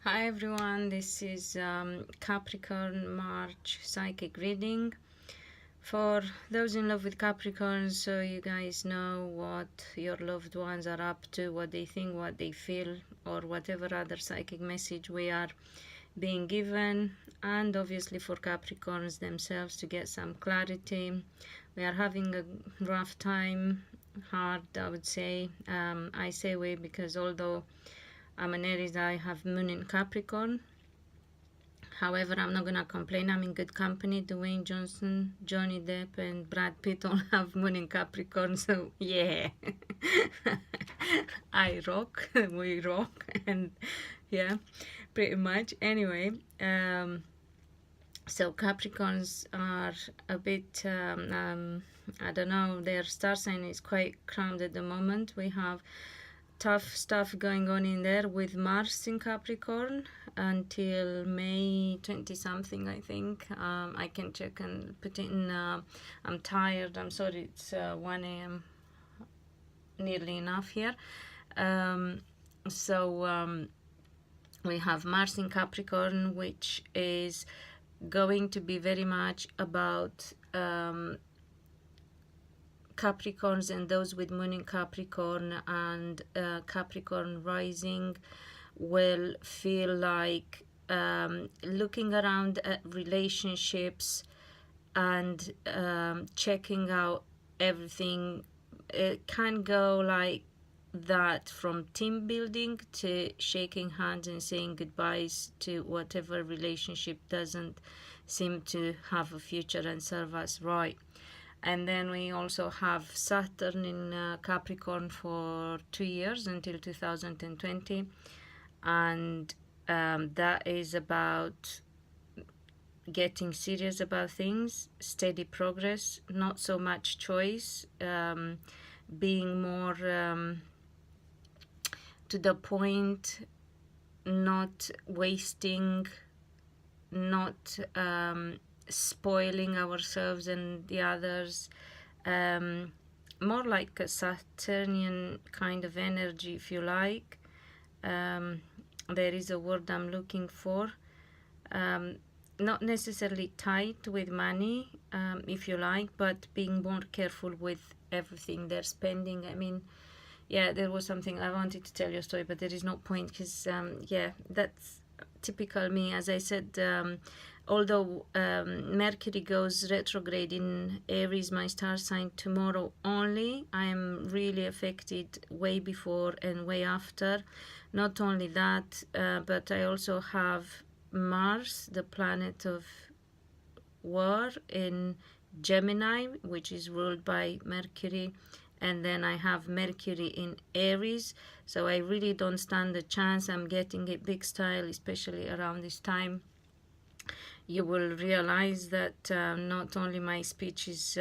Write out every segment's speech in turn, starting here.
Hi everyone, this is Capricorn March psychic reading for those in love with Capricorn, so you guys know what your loved ones are up to, what they think, what they feel, or whatever other psychic message we are being given, and obviously for Capricorns themselves to get some clarity. We are having a rough time, hard I would say. I say we because although I'm an Aries, I have Moon in Capricorn. However, I'm not gonna complain. I'm in good company. Dwayne Johnson, Johnny Depp, and Brad Pitt all have Moon in Capricorn. So yeah, I rock. We rock, and yeah, pretty much. Anyway, so Capricorns are a bit. I don't know. Their star sign is quite cramped at the moment. We have tough stuff going on in there with Mars in Capricorn until May 20 something, I think. I can check and put it in. I'm tired, I'm sorry, it's 1 a.m. nearly enough here. We have Mars in Capricorn, which is going to be very much about Capricorns and those with Moon in Capricorn and Capricorn rising will feel like looking around at relationships and checking out everything. It can go like that, from team building to shaking hands and saying goodbyes to whatever relationship doesn't seem to have a future and serve us right. And then we also have Saturn in Capricorn for 2 years until 2020. And that is about getting serious about things, steady progress, not so much choice, being more to the point, not wasting, not spoiling ourselves and the others, more like a Saturnian kind of energy, if you like. There is a word I'm looking for. Not necessarily tight with money, if you like, but being more careful with everything they're spending. I mean, yeah, there was something I wanted to tell you a story, but there is no point because yeah, that's typical me. As I said, although Mercury goes retrograde in Aries, my star sign, tomorrow only, I am really affected way before and way after. Not only that, but I also have Mars, the planet of war, in Gemini, which is ruled by Mercury, and then I have Mercury in Aries, so I really don't stand a chance. I'm getting it big style, especially around this time. You will realize that not only my speech is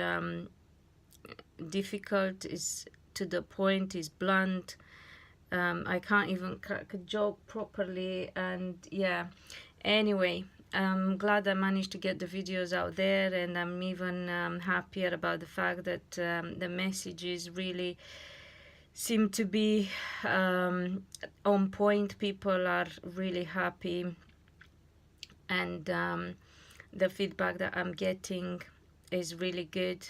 difficult, is to the point, is blunt. I can't even crack a joke properly, and yeah. Anyway, I'm glad I managed to get the videos out there, and I'm even happier about the fact that the messages really seem to be on point. People are really happy, and the feedback that I'm getting is really good.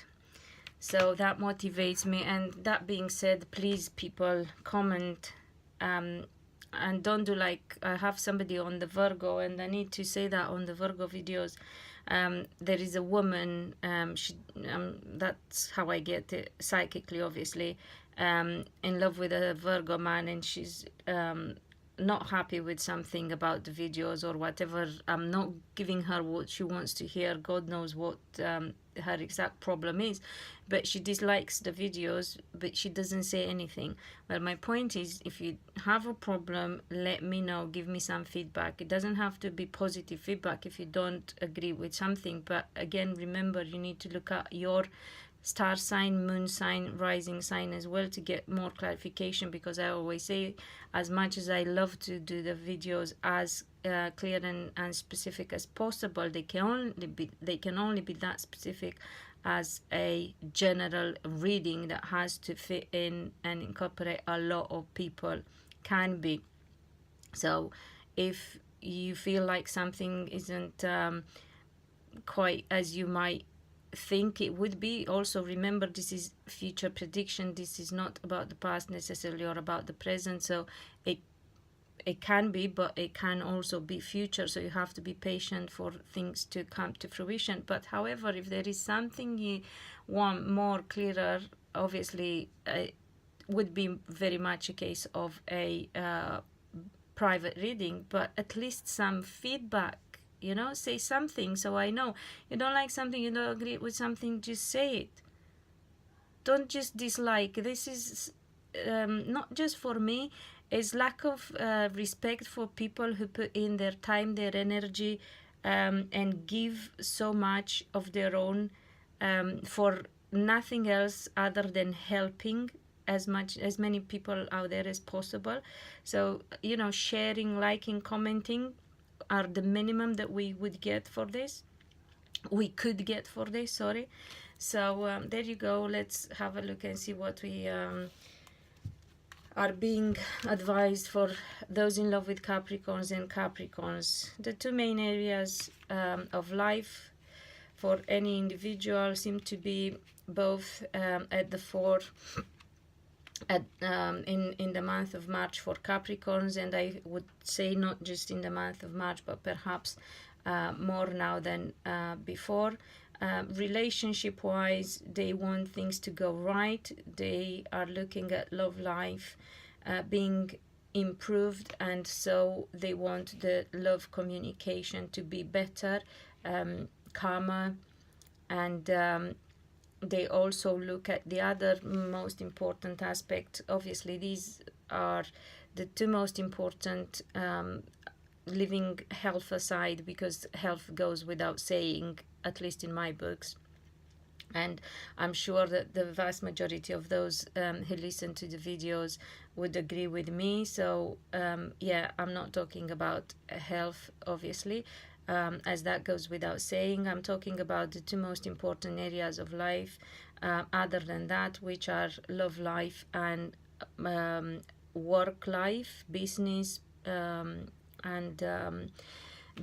So that motivates me. And that being said, please, people, comment. And don't do like I have somebody on the Virgo, and I need to say that on the Virgo videos, there is a woman, that's how I get it psychically, obviously, in love with a Virgo man, and she's not happy with something about the videos or whatever. I'm not giving her what she wants to hear. God knows what her exact problem is, but she dislikes the videos, but she doesn't say anything. Well, my point is, if you have a problem, let me know, give me some feedback. It doesn't have to be positive feedback if you don't agree with something, but again, remember, you need to look at your star sign, moon sign, rising sign as well to get more clarification, because I always say, as much as I love to do the videos as clear and specific as possible, they can only be that specific as a general reading that has to fit in and incorporate a lot of people can be. So if you feel like something isn't quite as you might think it would be. Also remember, this is future prediction. This is not about the past necessarily or about the present, so it can be, but it can also be future, so you have to be patient for things to come to fruition. But however, if there is something you want more clearer, obviously it would be very much a case of a private reading, but at least some feedback, you know, say something so I know. You don't like something, you don't agree with something, just say it. Don't just dislike. This is not just for me, it's lack of respect for people who put in their time, their energy, and give so much of their own for nothing else other than helping as many people out there as possible. So, you know, sharing, liking, commenting are the minimum that we would get for this. We could get for this, sorry. So there you go. Let's have a look and see what we are being advised for those in love with Capricorns and Capricorns. The two main areas of life for any individual seem to be both at the fore in the month of March for Capricorns, and I would say not just in the month of March, but perhaps more now than before. Relationship wise, they want things to go right. They are looking at love life being improved, and so they want the love communication to be better, calmer, and they also look at the other most important aspect. Obviously these are the two most important, leaving health aside, because health goes without saying, at least in my books, and I'm sure that the vast majority of those who listen to the videos would agree with me. So yeah, I'm not talking about health, obviously, as that goes without saying. I'm talking about the two most important areas of life, other than that, which are love life and work life, business, and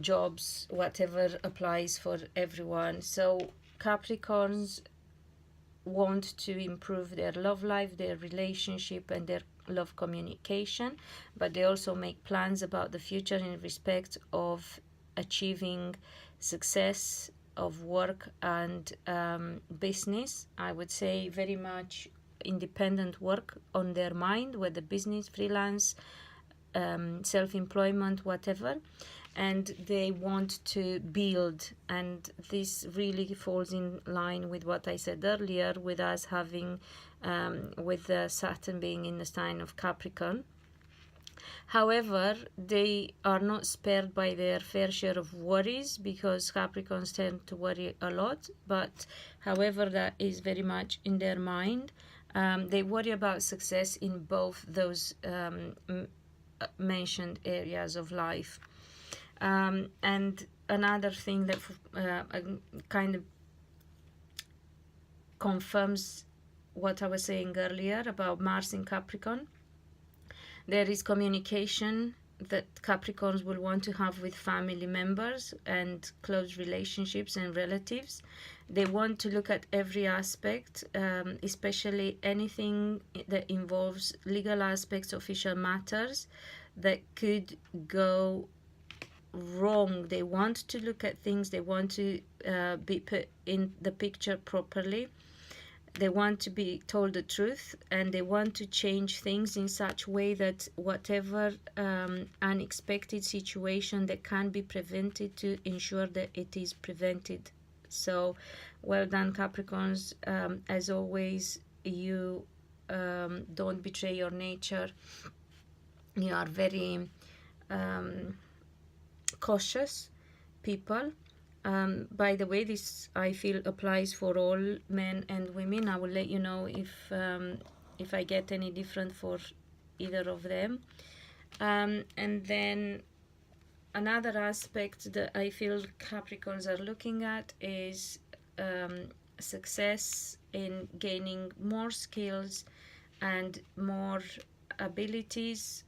jobs, whatever applies for everyone. So Capricorns want to improve their love life, their relationship, and their love communication, but they also make plans about the future in respect of achieving success of work and business. I would say very much independent work on their mind, whether business, freelance, self-employment, whatever, and they want to build. And this really falls in line with what I said earlier, with us having with Saturn being in the sign of Capricorn. However, they are not spared by their fair share of worries, because Capricorns tend to worry a lot, but however, that is very much in their mind. They worry about success in both those mentioned areas of life. And another thing that kind of confirms what I was saying earlier about Mars in Capricorn, there is communication that Capricorns will want to have with family members and close relationships and relatives. They want to look at every aspect, especially anything that involves legal aspects, official matters that could go wrong. They want to look at things, they want to be put in the picture properly. They want to be told the truth, and they want to change things in such a way that whatever unexpected situation that can be prevented, to ensure that it is prevented. So well done, Capricorns. As always, you don't betray your nature. You are very cautious people. By the way, this I feel applies for all men and women. I will let you know if I get any different for either of them. And then another aspect that I feel Capricorns are looking at is success in gaining more skills and more abilities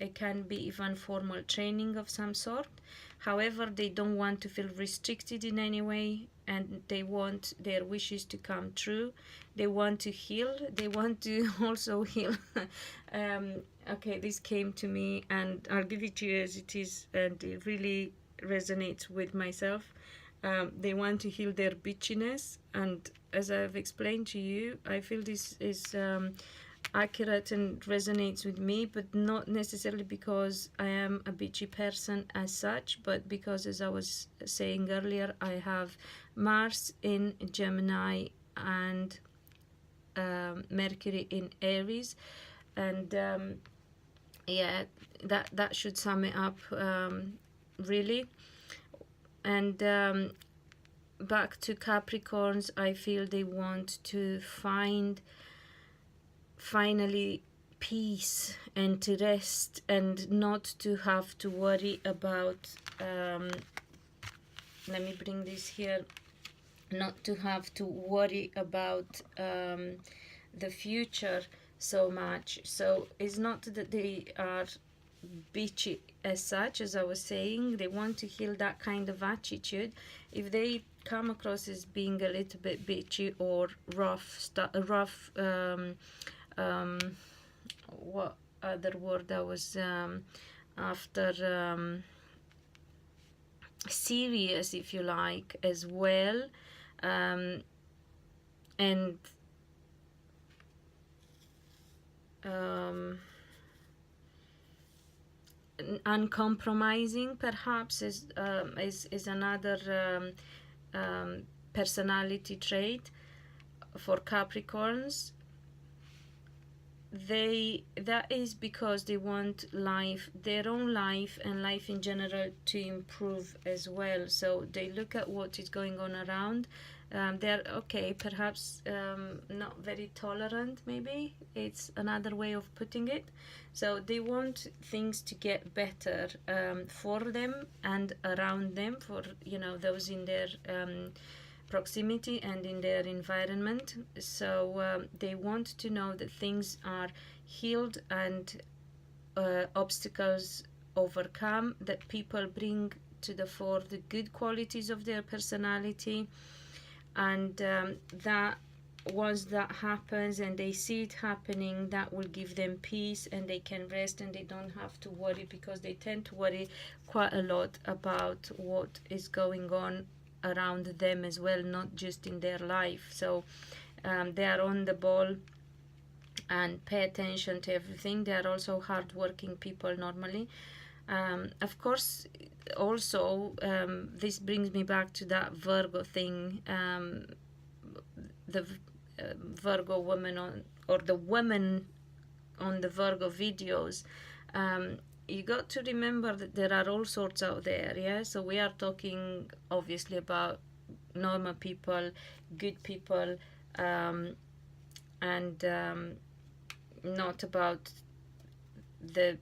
It can be even formal training of some sort. However, they don't want to feel restricted in any way, and they want their wishes to come true. They want to heal. They want to also heal. Okay, this came to me, and I'll give it to you as it is, and it really resonates with myself. They want to heal their bitchiness, and as I've explained to you, I feel this is accurate and resonates with me, but not necessarily because I am a bitchy person as such, but because, as I was saying earlier, I have Mars in Gemini and Mercury in Aries, and yeah, that should sum it up, really. And back to Capricorns, I feel they want to find finally peace and to rest, and not to have to worry about let me bring this here, not to have to worry about the future so much. So it's not that they are bitchy as such, as I was saying. They want to heal that kind of attitude. If they come across as being a little bit bitchy or rough, what other word I was after, serious, if you like, as well, and uncompromising perhaps is another personality trait for Capricorns. That is because they want life, their own life and life in general, to improve as well. So they look at what is going on around. They're okay, perhaps not very tolerant, maybe it's another way of putting it. So they want things to get better for them and around them, for those in their proximity and in their environment. So they want to know that things are healed and obstacles overcome, that people bring to the fore the good qualities of their personality, and that once that happens and they see it happening, that will give them peace, and they can rest and they don't have to worry, because they tend to worry quite a lot about what is going on around them as well, not just in their life. So they are on the ball and pay attention to everything. They are also hardworking people normally. Of course, also this brings me back to that Virgo thing. The Virgo woman or the women on the Virgo videos, you got to remember that there are all sorts out there, yeah? So we are talking obviously about normal people, good people, and not about the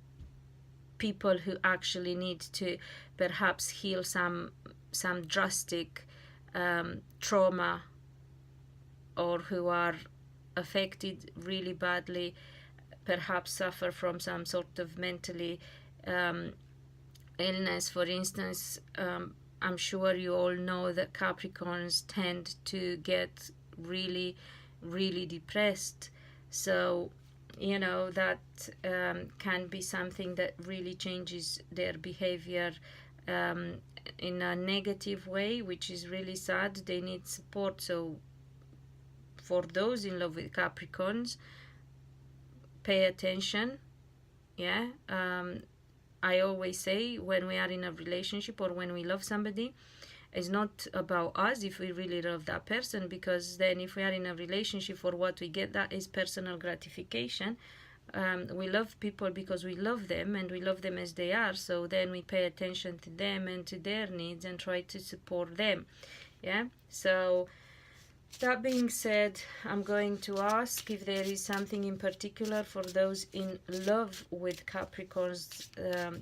people who actually need to perhaps heal some drastic trauma, or who are affected really badly, perhaps suffer from some sort of mentally illness. For instance, I'm sure you all know that Capricorns tend to get really, really depressed. So that can be something that really changes their behavior in a negative way, which is really sad. They need support. So for those in love with Capricorns, pay attention. Yeah, I always say, when we are in a relationship or when we love somebody, it's not about us if we really love that person, because then if we are in a relationship, for what we get, that is personal gratification. We love people because we love them, and we love them as they are. So then we pay attention to them and to their needs and try to support them. Yeah, so that being said, I'm going to ask if there is something in particular for those in love with Capricorns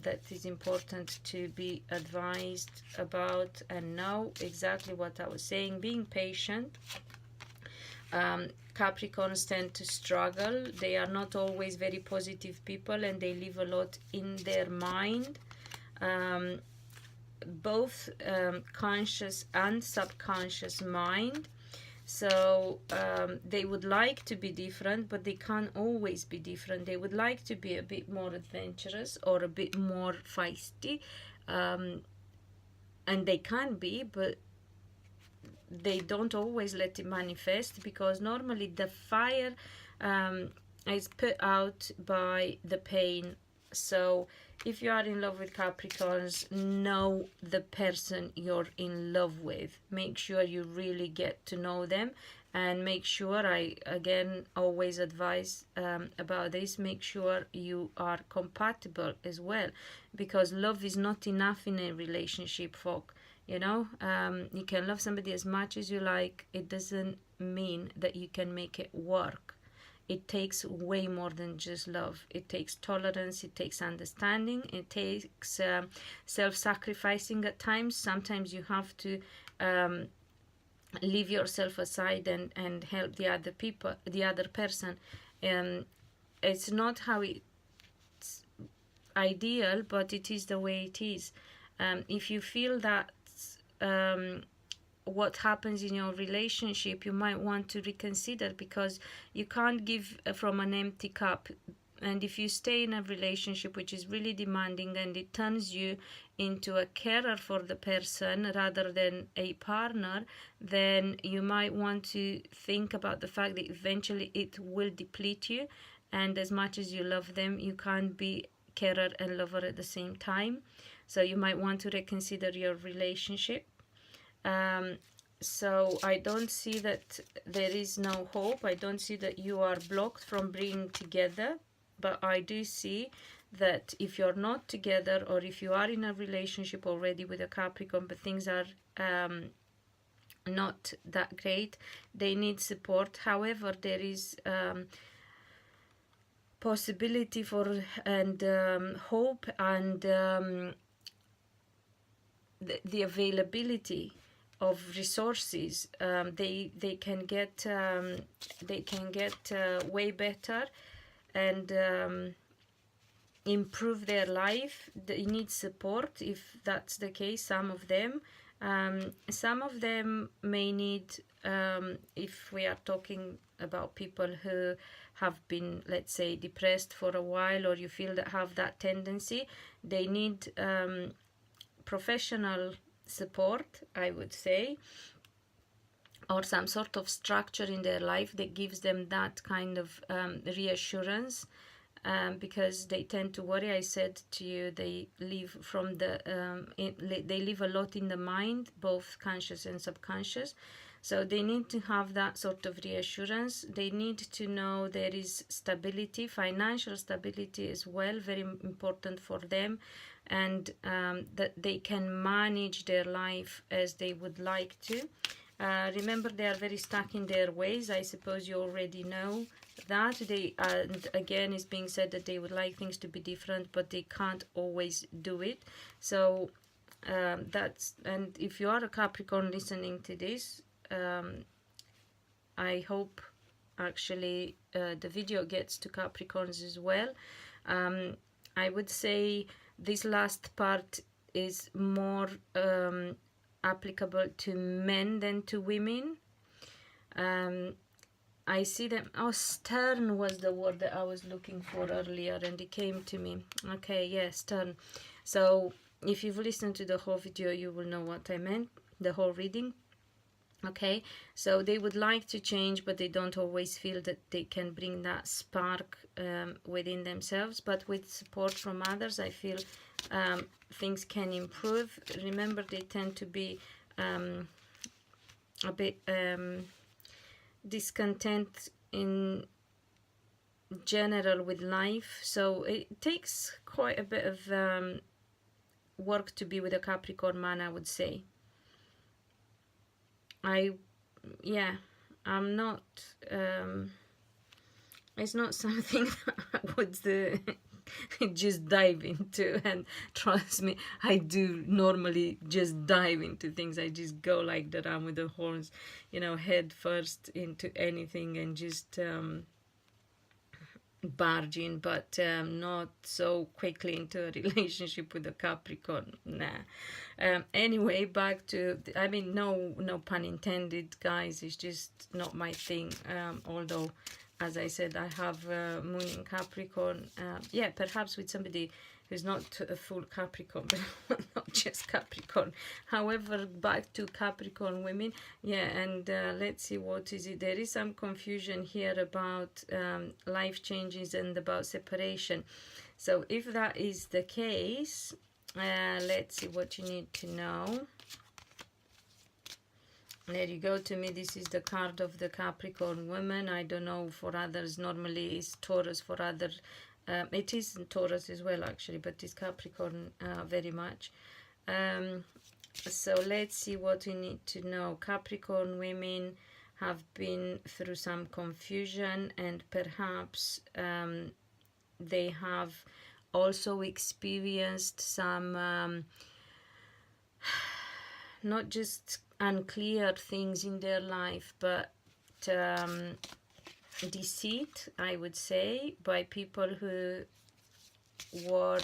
that is important to be advised about and know exactly what I was saying. Being patient. Capricorns tend to struggle. They are not always very positive people, and they live a lot in their mind, both conscious and subconscious mind. So they would like to be different, but they can't always be different. They would like to be a bit more adventurous or a bit more feisty, and they can be, but they don't always let it manifest, because normally the fire is put out by the pain. So if you are in love with Capricorns, know the person you're in love with. Make sure you really get to know them, and make sure, I again always advise about this, make sure you are compatible as well, because love is not enough in a relationship, folk. You know, you can love somebody as much as you like. It doesn't mean that you can make it work. It takes way more than just love. It takes tolerance, it takes understanding, it takes self-sacrificing at times. Sometimes you have to leave yourself aside and help the other people, the other person. It's not how it's ideal, but it is the way it is. If you feel that what happens in your relationship, you might want to reconsider, because you can't give from an empty cup. And if you stay in a relationship which is really demanding, and it turns you into a carer for the person rather than a partner, then you might want to think about the fact that eventually it will deplete you, and as much as you love them, you can't be carer and lover at the same time. So you might want to reconsider your relationship. So I don't see that there is no hope. I don't see that you are blocked from being together, but I do see that if you're not together, or if you are in a relationship already with a Capricorn, but things are not that great, they need support. However, there is possibility for and hope, and the availability of resources. They can get way better and improve their life. They need support if that's the case. Some of them may need, if we are talking about people who have been, let's say, depressed for a while, or you feel that have that tendency, they need professional support, I would say, or some sort of structure in their life that gives them that kind of reassurance, because they tend to worry. I said to you, they live from the they live a lot in the mind, both conscious and subconscious. So they need to have that sort of reassurance. They need to know there is stability, financial stability as well, very important for them, and that they can manage their life as they would like to. Remember, they are very stuck in their ways. I suppose you already know that. And again, it's being said that they would like things to be different, but they can't always do it. So and if you are a Capricorn listening to this, I hope actually the video gets to Capricorns as well. I would say this last part is more applicable to men than to women. I see them. Oh, stern was the word that I was looking for earlier, and it came to me. Okay, yeah, stern. So if you've listened to the whole video, you will know what I meant, the whole reading. Okay, so they would like to change, but they don't always feel that they can bring that spark within themselves. But with support from others, I feel things can improve. Remember, they tend to be a bit discontent in general with life, so it takes quite a bit of work to be with a Capricorn man, I would say. I'm not, it's not something that I would just dive into. And trust me, I do normally just dive into things. I just go like the ram with the horns, you know, head first into anything and just barge in, but not so quickly into a relationship with a Capricorn. Nah. Anyway, back to, I mean, no pun intended, guys. It's just not my thing. Although, as I said, I have Moon in Capricorn. Yeah, perhaps with somebody who's not a full Capricorn, but not just Capricorn. However, back to Capricorn women. Yeah, and let's see, what is it? There is some confusion here about life changes and about separation. So if that is the case, let's see what you need to know. There you go. To me, this is the card of the Capricorn woman. I don't know, for others, normally it's Taurus. For others, it is Taurus as well, actually, but it's Capricorn very much. So let's see what we need to know. Capricorn women have been through some confusion, and perhaps they have also experienced some not just unclear things in their life, but deceit, I would say, by people who were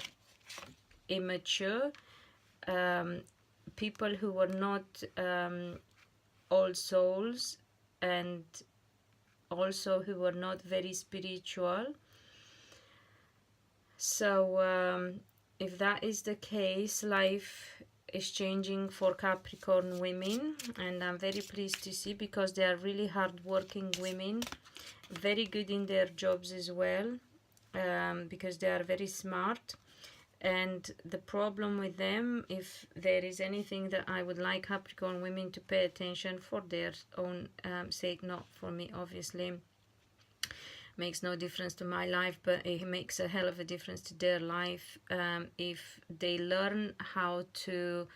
immature, people who were not all souls, and also who were not very spiritual. So if that is the case, life is changing for Capricorn women, and I'm very pleased to see, because they are really hard-working women, very good in their jobs as well, because they are very smart. And the problem with them, if there is anything that I would like Capricorn women to pay attention for their own sake, not for me obviously, makes no difference to my life, but it makes a hell of a difference to their life, if they learn how to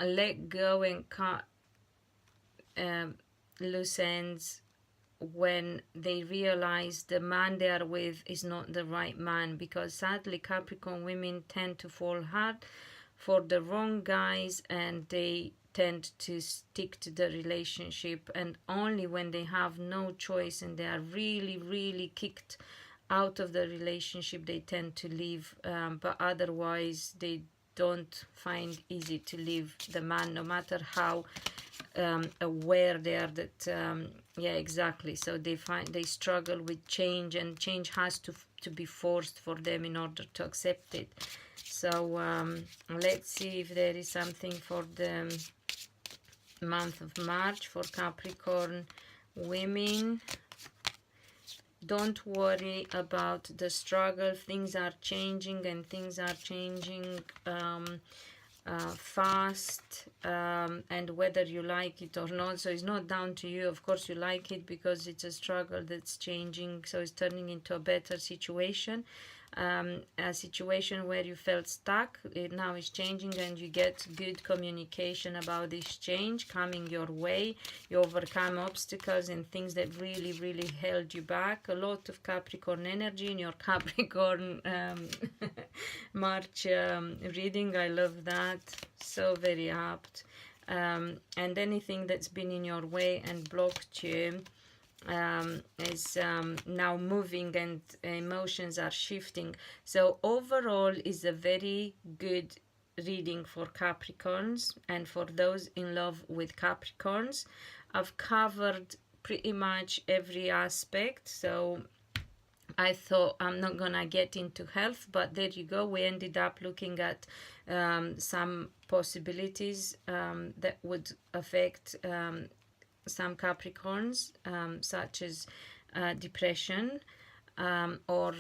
let go and cut loose ends when they realize the man they are with is not the right man. Because sadly, Capricorn women tend to fall hard for the wrong guys, and they tend to stick to the relationship, and only when they have no choice and they are really kicked out of the relationship, they tend to leave, but otherwise they don't find easy to leave the man, no matter how aware they are that yeah, exactly. So they struggle with change, and change has to be forced for them in order to accept it. So let's see if there is something for the month of March for Capricorn women. Don't worry about the struggle. Things are changing, and things are changing fast, and whether you like it or not. So it's not down to you. Of course you like it, because it's a struggle that's changing, so it's turning into a better situation. A situation where you felt stuck, it now is changing, and you get good communication about this change coming your way. You overcome obstacles and things that really held you back. A lot of Capricorn energy in your Capricorn March reading. I love that, so very apt. And anything that's been in your way and blocked you is now moving, and emotions are shifting. So overall is a very good reading for Capricorns, and for those in love with Capricorns. I've covered pretty much every aspect, so I thought I'm not gonna get into health, but there you go. We ended up looking at some possibilities that would affect some Capricorns, such as depression, or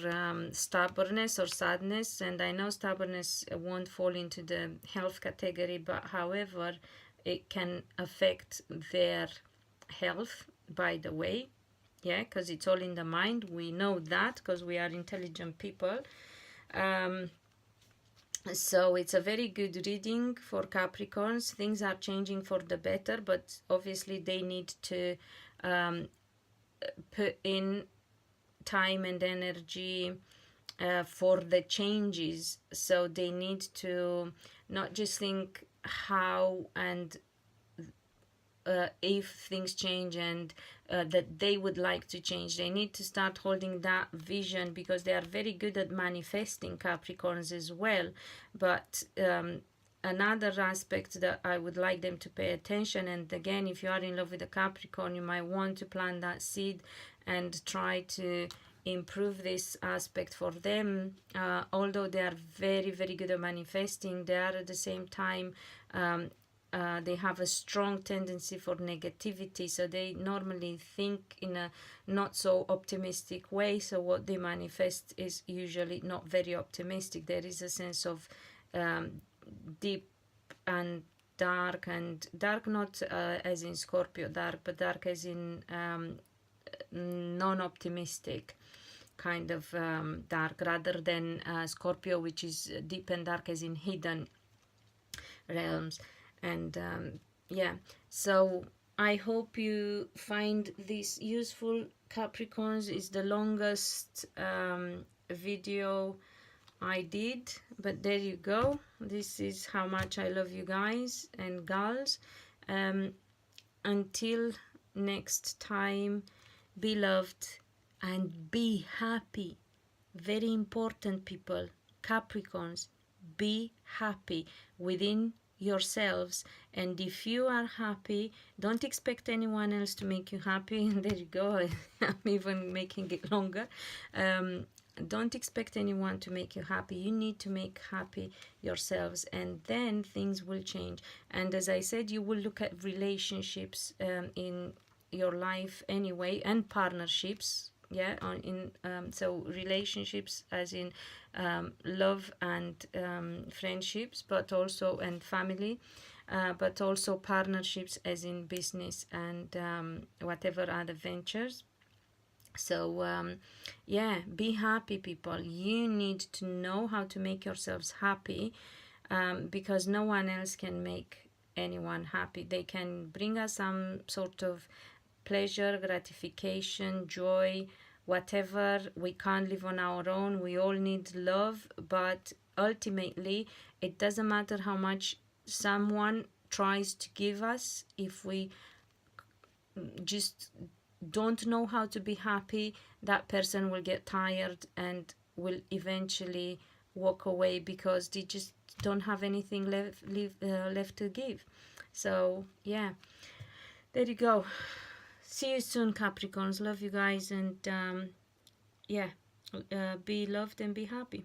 stubbornness or sadness. And I know stubbornness won't fall into the health category, but however, it can affect their health, by the way. Yeah, because it's all in the mind. We know that, because we are intelligent people. So it's a very good reading for Capricorns. Things are changing for the better, but obviously they need to put in time and energy for the changes. So they need to not just think how and if things change, and that they would like to change. They need to start holding that vision, because they are very good at manifesting, Capricorns, as well. But another aspect that I would like them to pay attention, and again, if you are in love with a Capricorn, you might want to plant that seed and try to improve this aspect for them. Although they are very, very good at manifesting, they are at the same time they have a strong tendency for negativity, so they normally think in a not so optimistic way. So what they manifest is usually not very optimistic. There is a sense of deep and dark, and dark not as in Scorpio dark, but dark as in non-optimistic kind of dark, rather than Scorpio, which is deep and dark as in hidden realms. And yeah, so I hope you find this useful, Capricorns. Is the longest video I did, but there you go. This is how much I love you guys and gals. Until next time, be loved and be happy. Very important, people. Capricorns, be happy within yourselves, and if you are happy, don't expect anyone else to make you happy. There you go. I'm even making it longer. Don't expect anyone to make you happy. You need to make happy yourselves, and then things will change. And as I said, you will look at relationships in your life anyway, and partnerships, yeah, so relationships as in love and friendships, but also, and family, but also partnerships as in business and whatever other ventures. So yeah, be happy, people. You need to know how to make yourselves happy, because no one else can make anyone happy. They can bring us some sort of pleasure, gratification, joy, whatever. We can't live on our own. We all need love, but ultimately it doesn't matter how much someone tries to give us. If we just don't know how to be happy, that person will get tired and will eventually walk away, because they just don't have anything left to give. So yeah, there you go. See you soon, Capricorns. Love you guys, and yeah, be loved and be happy.